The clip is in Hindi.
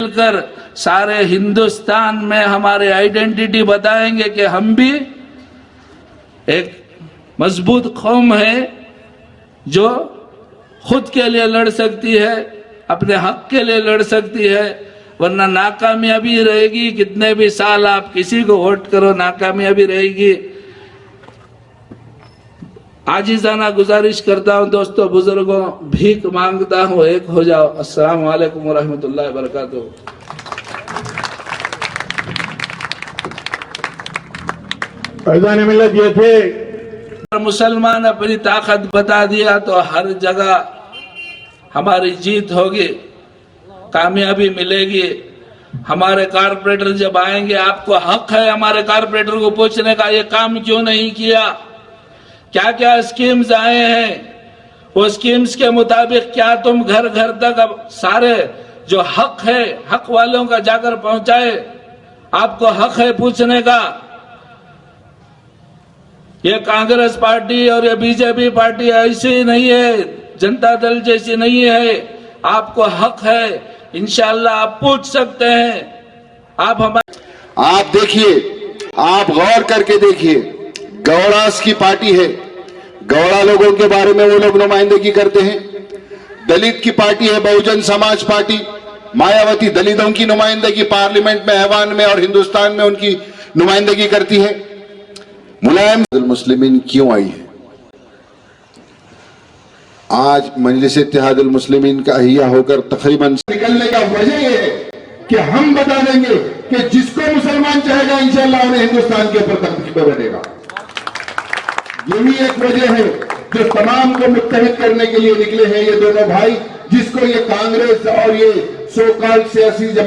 मिलकर सारे हिंदुस्तान में हमारे आइडेंटिटी बताएंगे कि हम भी एक मजबूत कौम है जो खुद के लिए लड़ सकती है, अपने हक के लिए लड़ सकती है। वरना नाकामयाबी रहेगी, कितने भी साल आप किसी को वोट करो नाकामयाबी रहेगी। आजिज़ाना गुजारिश करता हूं दोस्तों, बुजुर्गों, भीख मांगता हूं, एक हो जाओ। अस्सलाम वालेकुम रहमतुल्लाहि व बरकातुहू। फैज़ान मिल्लत ये थे। मुसलमान अपनी ताकत बता दिया तो हर जगह हमारी जीत होगी, कामयाबी मिलेगी। हमारे कारपोरेटर जब आएंगे, आपको हक है हमारे कारपोरेटर को पूछने का, ये काम क्यों नहीं किया, क्या क्या स्कीम्स आए हैं, वो स्कीम्स के मुताबिक क्या तुम घर घर तक अब सारे जो हक है हक वालों का जाकर पहुंचाए। आपको हक है पूछने का। ये कांग्रेस पार्टी और ये बीजेपी पार्टी ऐसी नहीं है, जनता दल जैसी नहीं है। आपको हक है, इंशाअल्लाह आप पूछ सकते हैं। आप देखिए, आप गौर करके देखिए, गौड़ास की पार्टी है, गौड़ा लोगों के बारे में वो लोग नुमाइंदगी करते हैं। दलित की पार्टी है बहुजन समाज पार्टी, मायावती दलितों की नुमाइंदगी पार्लियामेंट में, ऐवान में और हिंदुस्तान में उनकी नुमाइंदगी करती है। मुलायम मुस्लिमीन क्यों आई है? आज मजलिस इत्तेहादुल मुस्लिमीन का अहिया होकर तकरीबन निकलने का वजह यह है कि हम बता देंगे कि जिसको मुसलमान चाहेगा इंशाअल्लाह उन्हें हिंदुस्तान के ऊपर तख्त पे बैठेगा। यही एक वजह है जो तमाम को मुत्तहिद करने के लिए निकले हैं ये दोनों भाई, जिसको ये कांग्रेस और ये सो कॉल्ड सियासी जमात